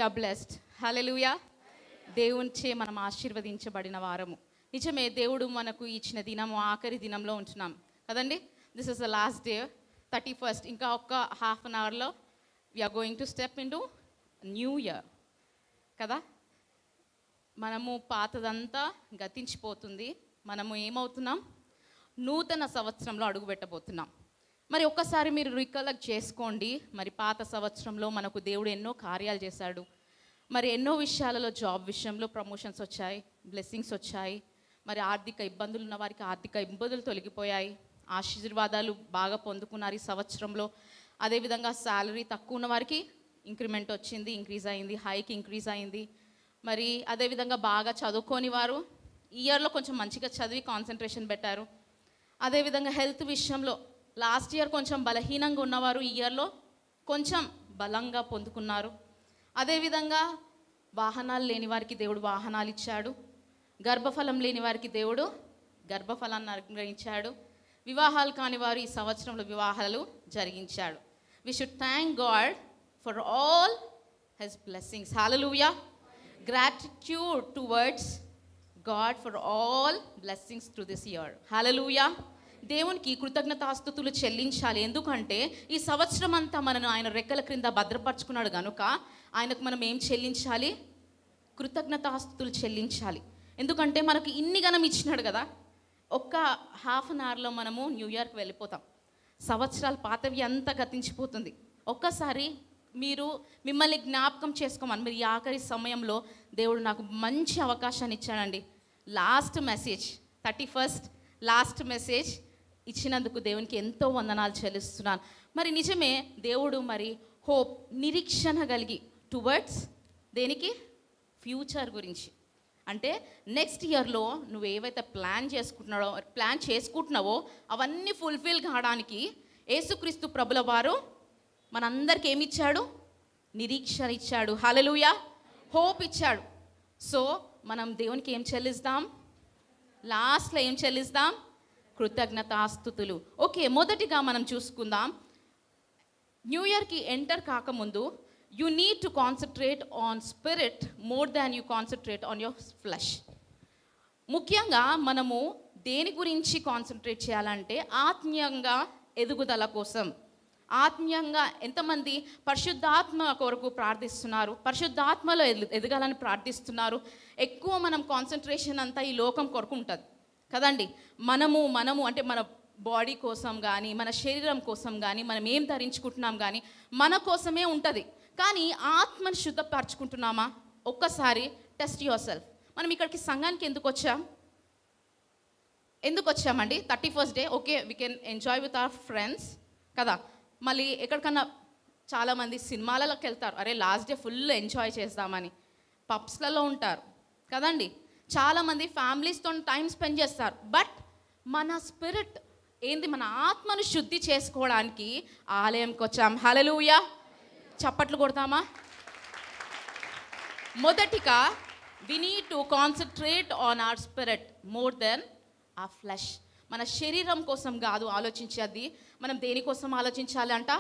Are blessed. హల్లెలూయా. దేవునిచే మనం ఆశీర్వదించబడిన వారము. నిజమే, దేవుడు మనకు ఇచ్చిన దినము ఆఖరి దినంలో ఉంటున్నాం కదండి. This is the last day, 31st. ఇంకా ఒక్క హాఫ్ అన్ అవర్లో we are going to step in to new year కదా. మనము పాతదంతా గతించిపోతుంది, మనము ఏమవుతున్నాం, నూతన సంవత్సరంలో అడుగుపెట్టబోతున్నాం. మరి ఒక్కసారి మీరు రికలెక్ట్ చేసుకోండి, మరి పాత సంవత్సరంలో మనకు దేవుడు ఎన్నో కార్యాలు చేశాడు. మరి ఎన్నో విషయాలలో, జాబ్ విషయంలో ప్రమోషన్స్ వచ్చాయి, బ్లెస్సింగ్స్ వచ్చాయి. మరి ఆర్థిక ఇబ్బందులు ఉన్న వారికి ఆర్థిక ఇబ్బందులు తొలగిపోయాయి, ఆశీర్వాదాలు బాగా పొందుకున్నారు ఈ సంవత్సరంలో. అదేవిధంగా శాలరీ తక్కువ ఉన్న వారికి ఇంక్రిమెంట్ వచ్చింది, ఇంక్రీజ్ అయింది, హైక్ ఇంక్రీజ్ అయింది. మరి అదేవిధంగా బాగా చదువుకోని వారు ఈ ఇయర్లో కొంచెం మంచిగా చదివి కాన్సన్ట్రేషన్ పెట్టారు. అదేవిధంగా హెల్త్ విషయంలో లాస్ట్ ఇయర్ కొంచెం బలహీనంగా ఉన్నవారు ఈ ఇయర్లో కొంచెం బలంగా పొందుకున్నారు. అదేవిధంగా వాహనాలు లేని వారికి దేవుడు వాహనాలు ఇచ్చాడు, గర్భఫలం లేని వారికి దేవుడు గర్భఫలాన్ని అనుగ్రహించాడు, వివాహాలు కాని వారు ఈ సంవత్సరంలో వివాహాలు జరిగించాడు. We should thank God for all his blessings. Hallelujah. Gratitude towards God for all blessings through this year. Hallelujah. దేవునికి కృతజ్ఞతాస్తుతులు చెల్లించాలి. ఎందుకంటే ఈ సంవత్సరం అంతా మనను ఆయన రెక్కల క్రింద భద్రపరుచుకున్నాడు కనుక ఆయనకు మనం ఏం చెల్లించాలి? కృతజ్ఞతాస్తుతులు చెల్లించాలి. ఎందుకంటే మనకు ఇన్ని గణం ఇచ్చినాడు కదా. ఒక్క హాఫ్ అన్ అవర్లో మనము న్యూ ఇయర్కి వెళ్ళిపోతాం. సంవత్సరాలు పాతవి అంతా గతించిపోతుంది. ఒక్కసారి మీరు మిమ్మల్ని జ్ఞాపకం చేసుకోమని, మీరు ఈ ఆఖరి సమయంలో దేవుడు నాకు మంచి అవకాశాన్ని ఇచ్చాడండి. Last message 31st last message ఇచ్చినందుకు దేవునికి ఎంతో వందనాలు చెల్లిస్తున్నాను. మరి నిజమే, దేవుడు మరి హోప్, నిరీక్షణ కలిగి టువర్డ్స్ దేనికి? ఫ్యూచర్ గురించి. అంటే నెక్స్ట్ ఇయర్లో నువ్వు ఏవైతే ప్లాన్ చేసుకుంటున్నావో అవన్నీ ఫుల్ఫిల్ కావడానికి యేసుక్రీస్తు ప్రభుల వారు మనందరికి ఏమి ఇచ్చాడు? నిరీక్షణ ఇచ్చాడు. హల్లెలూయా. హోప్ ఇచ్చాడు. సో మనం దేవునికి ఏం చెల్లిస్తాం? లాస్ట్లో ఏం చెల్లిస్తాం? కృతజ్ఞతాస్తుతులు. ఓకే, మొదటిగా మనం చూసుకుందాం. న్యూ ఇయర్కి ఎంటర్ కాకముందు you need to concentrate on spirit more than you concentrate on your flesh. ముఖ్యంగా మనము దేని గురించి కాన్సన్ట్రేట్ చేయాలంటే ఆత్మీయంగా ఎదుగుదల కోసం. ఆత్మీయంగా ఎంతమంది పరిశుద్ధాత్మ కొరకు ప్రార్థిస్తున్నారు, పరిశుద్ధాత్మలో ఎదగాలని ప్రార్థిస్తున్నారు? ఎక్కువ మనం కాన్సన్ట్రేషన్ అంతా ఈ లోకం కొరకు ఉంటుంది కదండి. మనము అంటే మన బాడీ కోసం కానీ, మన శరీరం కోసం కానీ, మనం ఏం ధరించుకుంటున్నాం కానీ మన కోసమే ఉంటుంది. కానీ ఆత్మను శుద్ధపరచుకుంటున్నామా? ఒక్కసారి టెస్ట్ యువర్ సెల్ఫ్. మనం ఇక్కడికి సంఘానికి ఎందుకు వచ్చామండి? 31st day, okay, we can enjoy with our friends కదా. మళ్ళీ ఎక్కడికన్నా చాలామంది సినిమాలలోకి వెళ్తారు, అరే లాస్ట్ డే ఫుల్ ఎంజాయ్ చేద్దామని. పబ్స్లలో ఉంటారు కదండి. చాలామంది ఫ్యామిలీస్తో టైం స్పెండ్ చేస్తారు. బట్ మన స్పిరిట్ ఏంది? మన ఆత్మను శుద్ధి చేసుకోవడానికి ఆలయంకి వచ్చాం. హల్లెలూయా. చప్పట్లు కొడతామా? మొదటిగా we need to concentrate on our spirit more than a flesh. మన శరీరం కోసం కాదు ఆలోచించేది, మనం దేనికోసం ఆలోచించాలి అంట?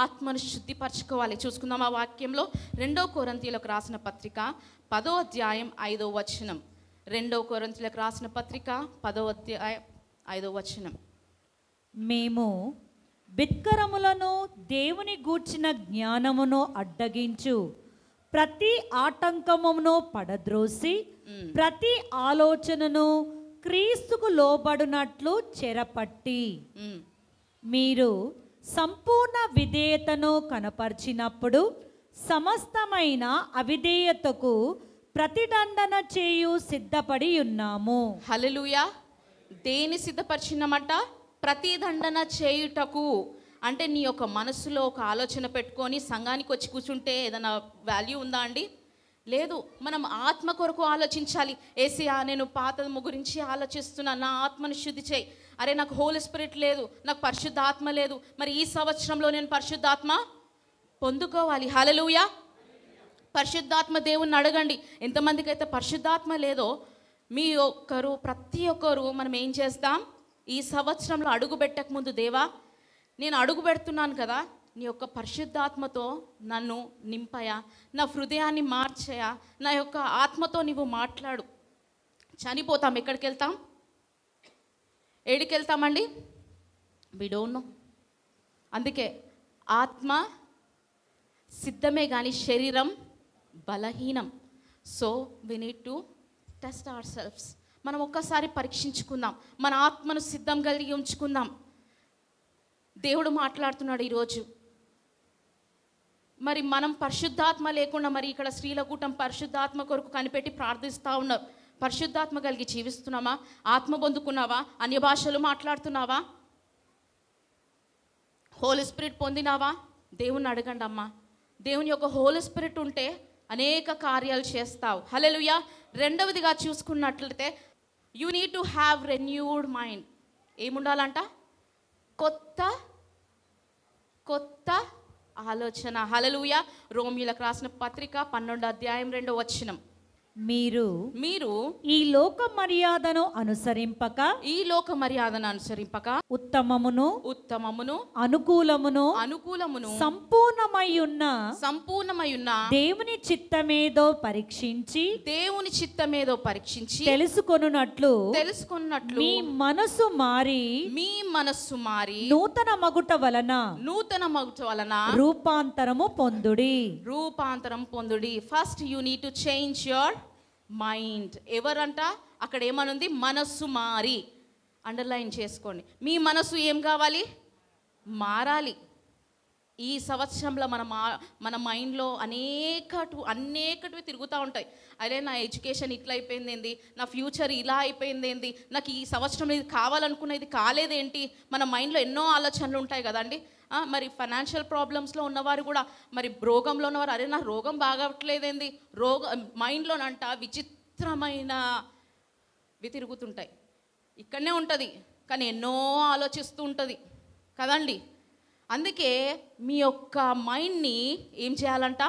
ఆత్మను శుద్ధిపరచుకోవాలి. చూసుకుందాం ఆ వాక్యంలో. 2 కొరింథీయులకు రాసిన పత్రిక 10వ అధ్యాయం 5వ వచనం. 2 కొరింథీయులకు రాసిన పత్రిక 10వ అధ్యాయం 5వ వచనం. మేము బిత్కరములను దేవుని గూర్చిన జ్ఞానమును అడ్డగించు ప్రతి ఆటంకమును పడద్రోసి ప్రతి ఆలోచనను క్రీస్తుకు లోబడినట్లు చెరపట్టి మీరు సంపూర్ణ విధేయతను కనపరిచినప్పుడు సమస్తమైన అవిధేయతకు ప్రతిదండన చేయు సిద్ధపడి ఉన్నాము. హల్లెలూయా. దేని సిద్ధపరిచినమాట? ప్రతిదండన చేయుటకు. అంటే నీ యొక్క మనసులో ఒక ఆలోచన పెట్టుకొని సంఘానికి వచ్చి కూర్చుంటే ఏదైనా వాల్యూ ఉందా అండి? లేదు. మనం ఆత్మ కొరకు ఆలోచించాలి. ఏసయ్యా, నేను పాతము గురించి ఆలోచిస్తున్నాను, నా ఆత్మను శుద్ధి చేయి. అరే నాకు హోలీ స్పిరిట్ లేదు, నాకు పరిశుద్ధాత్మ లేదు. మరి ఈ సంవత్సరంలో నేను పరిశుద్ధాత్మ పొందుకోవాలి. హల్లెలూయా. పరిశుద్ధాత్మ దేవుణ్ణి అడగండి. ఎంతమందికి అయితే పరిశుద్ధాత్మ లేదో ప్రతి ఒక్కరు మనం ఏం చేస్తాం? ఈ సంవత్సరంలో అడుగు పెట్టక ముందు, దేవా నేను అడుగు పెడుతున్నాను కదా, నీ యొక్క పరిశుద్ధాత్మతో నన్ను నింపయా, నా హృదయాన్ని మార్చయా, నా యొక్క ఆత్మతో నీవు మాట్లాడు. చనిపోతాం, ఎక్కడికి వెళ్తాం? ఏడికి వెళ్తామండి? We don't know. అందుకే ఆత్మ సిద్ధమే కానీ శరీరం బలహీనం. So we need to test our selfs. మనం ఒక్కసారి పరీక్షించుకుందాం, మన ఆత్మను సిద్ధం కలిగి ఉంచుకుందాం. దేవుడు మాట్లాడుతున్నాడు ఈరోజు. మరి మనం పరిశుద్ధాత్మ లేకుండా, మరి ఇక్కడ స్త్రీల కూటం పరిశుద్ధాత్మ కొరకు కనిపెట్టి ప్రార్థిస్తూ ఉన్నారు. పరిశుద్ధాత్మ కలిగి జీవిస్తున్నామా? ఆత్మ పొందుకున్నావా? అన్య భాషలు మాట్లాడుతున్నావా? హోలీ స్పిరిట్ పొందినావా? దేవుని అడగండి అమ్మా. దేవుని యొక్క హోలీ స్పిరిట్ ఉంటే అనేక కార్యాలు చేస్తావు. హల్లెలూయా. రెండవదిగా చూసుకున్నట్లయితే you need to have renewed mind. ఏముండాలంట? కొత్త ఆలోచన. హల్లెలూయా. రోమీయులకు రాసిన పత్రిక 12:2 మీరు ఈ లోక మర్యాదను అనుసరింపక ఉత్తమమును అనుకూలమును సంపూర్ణమై ఉన్న దేవుని చిత్తమేదో పరీక్షించి తెలుసుకొనున్నట్లు మీ మనసు మారి నూతన మగుట వలన రూపాంతరం పొందుడి. First you need to change your mind. ఎవరంట? అక్కడ ఏమనుంది? మనస్సు మారి. అండర్లైన్ చేసుకోండి. మీ మనసు ఏం కావాలి? మారాలి. ఈ సంవత్సరంలో మన మైండ్లో అనేకటివి తిరుగుతూ ఉంటాయి. అరే నా ఎడ్యుకేషన్ ఇట్లా అయిపోయింది ఏంది, నా ఫ్యూచర్ ఇలా అయిపోయింది ఏంది, నాకు ఈ సంవత్సరం ఇది కావాలనుకునేది కాలేదేంటి. మన మైండ్లో ఎన్నో ఆలోచనలు ఉంటాయి కదండి. మరి ఫైనాన్షియల్ ప్రాబ్లమ్స్లో ఉన్నవారు కూడా, మరి రోగంలో ఉన్నవారు, అరే నా రోగం బాగట్లేదేంది, మైండ్లోనంట విచిత్రమైనవి తిరుగుతుంటాయి. ఇక్కడనే ఉంటుంది కానీ ఎన్నో ఆలోచిస్తూ ఉంటుంది కదండి. అందుకే మీ యొక్క మైండ్ని ఏం చేయాలంట?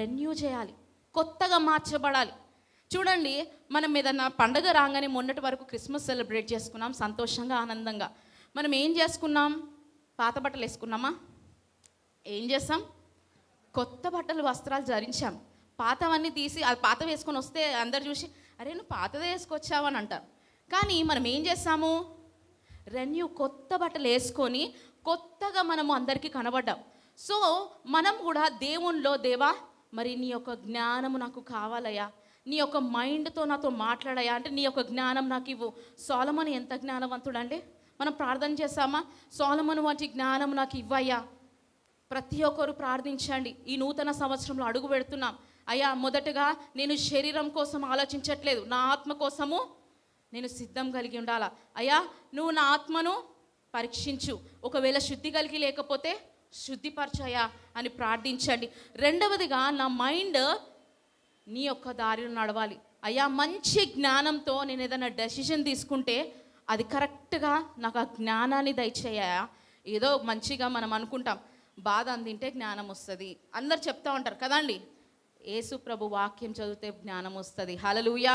రెన్యూ చేయాలి, కొత్తగా మార్చబడాలి. చూడండి, మనం ఏదన్నా పండగ రాగానే మొన్నటి వరకు క్రిస్మస్ సెలబ్రేట్ చేసుకున్నాం సంతోషంగా ఆనందంగా. మనం ఏం చేసుకున్నాం? పాత బట్టలు వేసుకున్నామా? ఏం చేస్తాం? కొత్త బట్టలు వస్త్రాలు ధరించాం. పాతవన్నీ తీసి అది పాత వేసుకొని వస్తే అందరు చూసి అరే నువ్వు పాతదే వేసుకొచ్చావని అంటారు. కానీ మనం ఏం చేస్తాము? రెన్యూ, కొత్త బట్టలు వేసుకొని కొత్తగా మనము అందరికీ కనబడ్డాం. సో మనం కూడా దేవునిలో, దేవా మరి నీ యొక్క జ్ఞానము నాకు కావాలయ్యా, నీ యొక్క మైండ్తో నాతో మాట్లాడయా అంటే నీ యొక్క జ్ఞానం నాకు ఇవ్వు. సొలొమోను ఎంత జ్ఞానవంతుడండి. మనం ప్రార్థన చేస్తామా? సొలొమోను వంటి జ్ఞానం నాకు ఇవ్వయ్యా. ప్రతి ఒక్కరు ప్రార్థించండి. ఈ నూతన సంవత్సరంలో అడుగు పెడుతున్నాం. అయ్యా, మొదటగా నేను శరీరం కోసం ఆలోచించట్లేదు, నా ఆత్మ కోసము నేను సిద్ధం కలిగి ఉండాలా. అయ్యా, నువ్వు నా ఆత్మను పరీక్షించు, ఒకవేళ శుద్ధి కలిగి లేకపోతే శుద్ధిపరచయా అని ప్రార్థించండి. రెండవదిగా నా మైండ్ నీ యొక్క దారిలో నడవాలి. అయ్యా, మంచి జ్ఞానంతో నేను ఏదైనా డెసిషన్ తీసుకుంటే అది కరెక్ట్గా నాకు ఆ జ్ఞానాన్ని దయచేయ. ఏదో మంచిగా మనం అనుకుంటాం, బాదం తింటే జ్ఞానం వస్తుంది అందరు చెప్తా ఉంటారు కదండి. యేసు ప్రభు వాక్యం చదివితే జ్ఞానం వస్తుంది. హల్లెలూయా.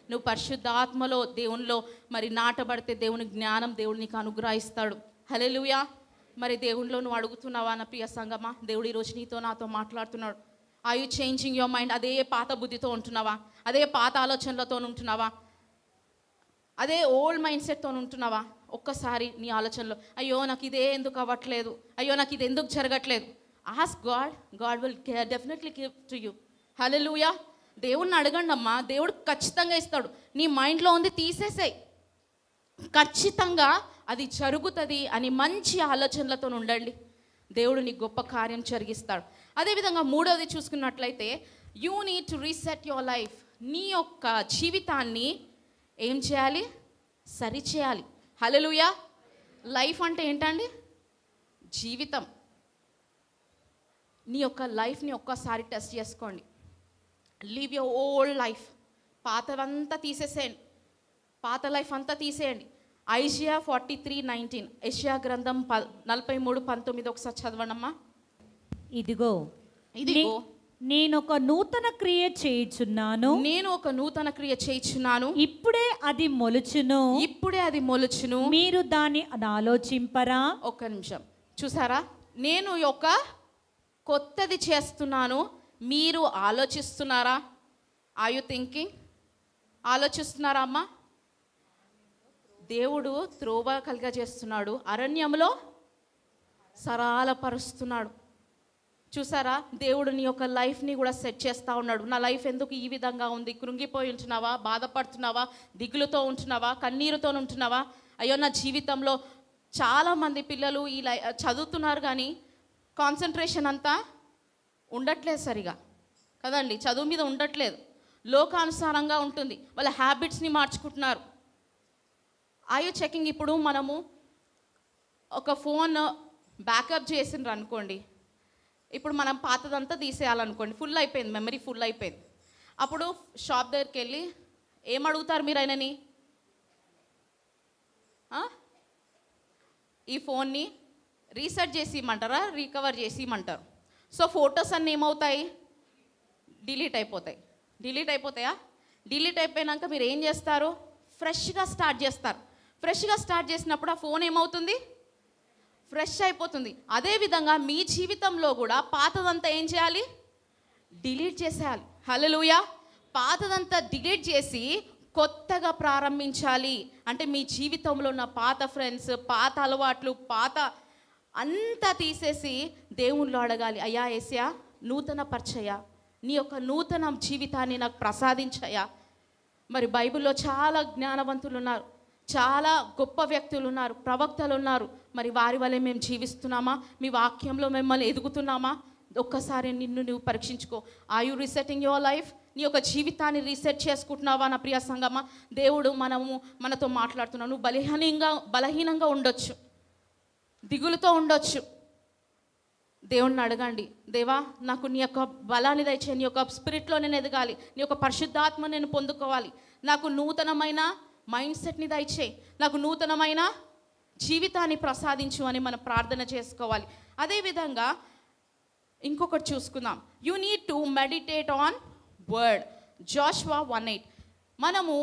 నువ్వు పరిశుద్ధాత్మలో దేవునిలో మరి నాటబడితే దేవుని జ్ఞానం దేవుడు నీకు అనుగ్రహిస్తాడు. హల్లెలూయా. మరి దేవునిలో నువ్వు అడుగుతున్నావా నా ప్రియ సంగమా? దేవుడు ఈరోజు నీతో నాతో మాట్లాడుతున్నాడు. Are you changing your mind? అదే పాత బుద్ధితో ఉంటున్నావా? అదే పాత ఆలోచనలతో ఉంటున్నావా? అదే ఓల్డ్ మైండ్ సెట్తో ఉంటున్నావా? ఒక్కసారి నీ ఆలోచనలో అయ్యో నాకు ఇదే ఎందుకు అవ్వట్లేదు, అయ్యో నాకు ఇది ఎందుకు జరగట్లేదు, ask God. God will definitely give to you. Hallelujah. దేవుణ్ణి అడగండి అమ్మా, దేవుడు ఖచ్చితంగా ఇస్తాడు. నీ మైండ్లో ఉంది తీసేసాయి, ఖచ్చితంగా అది జరుగుతుంది అని మంచి ఆలోచనలతో ఉండండి. దేవుడు నీ గొప్ప కార్యం జరిగిస్తాడు. అదేవిధంగా మూడవది చూసుకున్నట్లయితే you need to reset your life. నీ యొక్క జీవితాన్ని ఏం చేయాలి? సరిచేయాలి. హల్లెలూయా. లైఫ్ అంటే ఏంటండి? జీవితం. నీ యొక్క లైఫ్ని ఒక్కసారి టెస్ట్ చేసుకోండి. Leave your old life. పాతవంతా తీసేసేయండి, పాత లైఫ్ అంతా తీసేయండి. ఐజియా 43:19, యెషయా గ్రంథం 43:19 ఒకసారి చదవండమ్మా. ఇదిగో నేను ఒక నూతన క్రియ చేయుచున్నాను, ఇప్పుడే అది మొలుచును, మీరు దాన్ని ఆలోచింపరా? ఒక్క నిమిషం చూసారా? నేను ఒక కొత్తది చేస్తున్నాను, మీరు ఆలోచిస్తున్నారా? Are you thinking? ఆలోచిస్తున్నారా అమ్మా? దేవుడు త్రోవ కలుగజేస్తున్నాడు, అరణ్యంలో సరళపరుస్తున్నాడు. చూసారా, దేవుడు నీ యొక్క లైఫ్ని కూడా సెట్ చేస్తూ ఉన్నాడు. నా లైఫ్ ఎందుకు ఈ విధంగా ఉంది? కృంగిపోయి ఉంటున్నావా? బాధపడుతున్నావా? దిగులుతో ఉంటున్నావా? కన్నీరుతో ఉంటున్నావా? అయ్యో, నా జీవితంలో చాలామంది పిల్లలు చదువుతున్నారు కానీ కాన్సన్ట్రేషన్ అంతా ఉండట్లేదు సరిగా, కదండి. చదువు మీద ఉండట్లేదు, లోకానుసారంగా ఉంటుంది. వాళ్ళ హ్యాబిట్స్ని మార్చుకుంటున్నారు. Are checking? ఇప్పుడు మనము ఒక ఫోన్ బ్యాకప్ చేసిండ్రు అనుకోండి, ఇప్పుడు మనం పాతదంతా తీసేయాలనుకోండి, ఫుల్ అయిపోయింది, మెమరీ ఫుల్ అయిపోయింది. అప్పుడు షాప్ దగ్గరికి వెళ్ళి ఏమడుగుతారు మీరు ఆయనని? ఈ ఫోన్ని రీసెట్ చేసి ఇమ్మంటారా, రికవర్ చేసి ఇమ్మంటారు. సో ఫొటోస్ అన్నీ ఏమవుతాయి? డిలీట్ అయిపోతాయి. డిలీట్ అయిపోతాయా? డిలీట్ అయిపోయినాక మీరు ఏం చేస్తారు? ఫ్రెష్గా స్టార్ట్ చేస్తారు. ఫ్రెష్గా స్టార్ట్ చేసినప్పుడు ఆ ఫోన్ ఏమవుతుంది? ఫ్రెష్ అయిపోతుంది. అదేవిధంగా మీ జీవితంలో కూడా పాతదంతా ఏం చేయాలి? డిలీట్ చేసేయాలి. హల్లెలూయా. పాతదంతా డిలీట్ చేసి కొత్తగా ప్రారంభించాలి. అంటే మీ జీవితంలో ఉన్న పాత ఫ్రెండ్స్, పాత అలవాట్లు, పాత అంతా తీసేసి దేవుణ్ణిలో అడగాలి, అయ్యా యేసయ్యా, నూతన పరిచయ, నీ యొక్క నూతన జీవితాన్ని నాకు ప్రసాదించయ్యా. మరి బైబిల్లో చాలా జ్ఞానవంతులు ఉన్నారు, చాలా గొప్ప వ్యక్తులు ఉన్నారు, ప్రవక్తలు ఉన్నారు. మరి వారి వల్లే మేము జీవిస్తున్నామా? మీ వాక్యంలో మిమ్మల్ని ఎదుగుతున్నామా? ఒక్కసారి నిన్ను నువ్వు పరీక్షించుకో. Are you resetting your life? నీ యొక్క జీవితాన్ని రీసెట్ చేసుకుంటున్నావా నా ప్రియ సంగమా? దేవుడు మనతో మాట్లాడుతున్నావు. నువ్వు బలహీనంగా ఉండొచ్చు, దిగులుతో ఉండొచ్చు. దేవుణ్ణి అడగండి, దేవా నాకు నీ యొక్క బలాన్ని దయచే, నీ యొక్క స్పిరిట్లో నేను ఎదగాలి, నీ యొక్క పరిశుద్ధాత్మ నేను పొందుకోవాలి, నాకు నూతనమైన మైండ్ సెట్ని దయచేయి, నాకు నూతనమైన జీవితాన్ని ప్రసాదించు అని మనం ప్రార్థన చేసుకోవాలి. అదేవిధంగా ఇంకొకటి చూసుకుందాం. You need to meditate on word. Joshua 1:8. మనము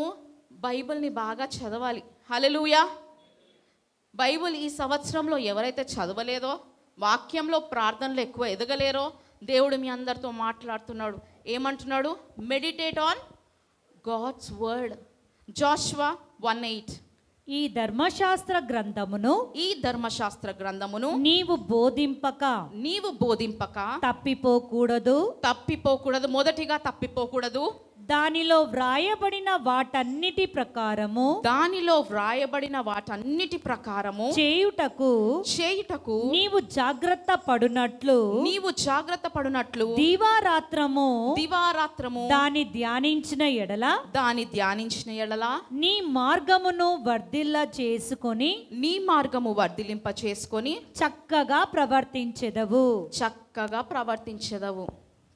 బైబిల్ని బాగా చదవాలి. హల్లెలూయా. బైబిల్ ఈ సంవత్సరంలో ఎవరైతే చదవలేదో, వాక్యంలో ప్రార్థనలు ఎక్కువ ఎదగలేరో, దేవుడు మీ అందరితో మాట్లాడుతున్నాడు. ఏమంటున్నాడు? Meditate on God's word. Joshua 1:8. ఈ ధర్మశాస్త్ర గ్రంథమును నీవు బోధింపక తప్పిపోకూడదు. మొదటిగా తప్పిపోకూడదు. దానిలో వ్రాయబడిన వాటన్నిటి ప్రకారము చేయుటకు నీవు జాగ్రత్త పడునట్లు దివారాత్రము దాని ధ్యానించిన ఎడల నీ మార్గము వర్ధిల్లింప చేసుకొని చక్కగా ప్రవర్తించెదవు.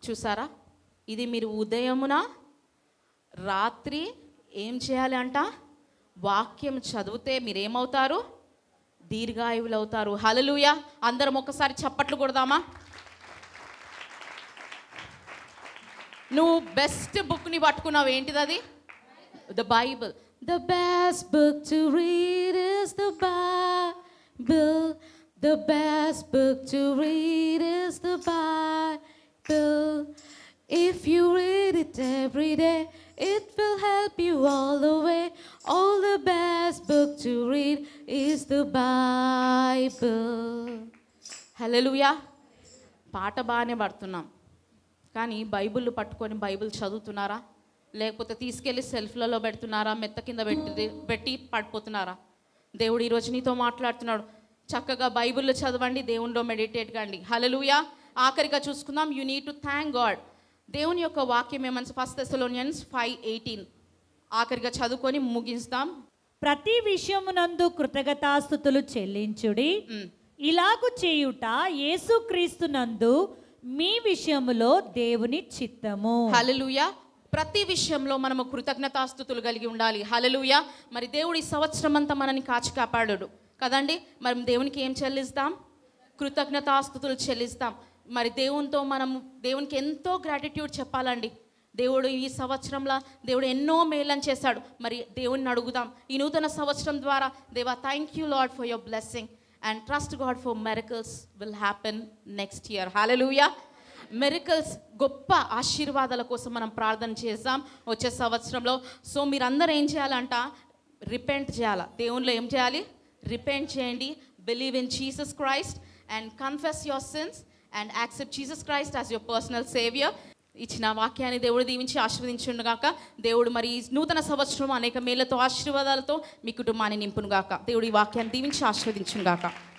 చూసారా, ఇది మీరు ఉదయమున రాత్రి ఏం చేయాలి అంట? వాక్యం చదివితే మీరేమవుతారు? దీర్ఘాయువులు అవుతారు. హల్లెలూయా. అందరం ఒకసారి చప్పట్లు కొడదామా? నువ్వు బెస్ట్ బుక్ని పట్టుకున్నావు, ఏంటిది అది? The Bible. The best book to read is the Bible. The best book to read is the Bible. If you read it every day, it will help you all the way. All the best book to read is the Bible. Hallelujah. పాట బాగానే పడుతున్నాం, కానీ Bible పట్టుకొని Bible చదువుతున్నారా? లేకపోతే తీసుకెళ్ళి సెల్ఫ్లలో పెడుతున్నారా? మెత్త కింద పెట్టి పడిపోతున్నారా? దేవుడు ఈరోజు నీతో మాట్లాడుతున్నాడు. చక్కగా బైబిల్లో చదవండి, దేవునిలో మెడిటేట్ కండి. హల్లెలూయా. ఆఖరిగా చూసుకుందాం. You need to thank God. దేవుని యొక్క వాక్యం ఏమని 1 Thessalonians 5:18 ఆఖరిగా చదువుకొని ముగిస్తాం. ప్రతి విషయమునందు కృతజ్ఞతాస్తుతులు చెల్లించుడి. ఇలాగు చేయుట యేసుక్రీస్తునందు మీ విషయములో దేవుని చిత్తము. హల్లెలూయా. ప్రతి విషయంలో మనము కృతజ్ఞతాస్తుతులు కలిగి ఉండాలి. హల్లెలూయా. మరి దేవుడు ఈ సంవత్సరం అంతా మనని కాచి కాపాడాడు కదండి. మరి దేవునికి ఏం చెల్లిస్తాం? కృతజ్ఞతాస్తుతులు చెల్లిస్తాం. మరి దేవునికి ఎంతో గ్రాటిట్యూడ్ చెప్పాలండి. దేవుడు ఈ సంవత్సరంలో దేవుడు ఎన్నో మేలను చేశాడు. మరి దేవుణ్ణి అడుగుదాం ఈ నూతన సంవత్సరం ద్వారా, దేవా thank you lord for your blessing. And trust God for miracles will happen next year. Hallelujah. Miracles, గొప్ప ఆశీర్వాదాల కోసం మనం ప్రార్థన చేద్దాం వచ్చే సంవత్సరంలో. సో మీరందరూ ఏం చేయాలంట? రిపెంట్ చేయాలి. దేవునిలో ఏం చేయాలి? రిపెంట్ చేయండి. Believe in Jesus Christ and confess your sins and accept Jesus Christ as your personal saviour. ఇచ్చిన వాక్యాన్ని దేవుడు దీవించి ఆశీర్వదించునుగాక. దేవుడు మరి ఈ నూతన సంవత్సరం అనేక మేళ్లతో ఆశీర్వాదాలతో మీ కుటుంబాన్ని నింపునుగాక. దేవుడు ఈ వాక్యాన్ని దీవించి ఆశీర్వదించునుగాక.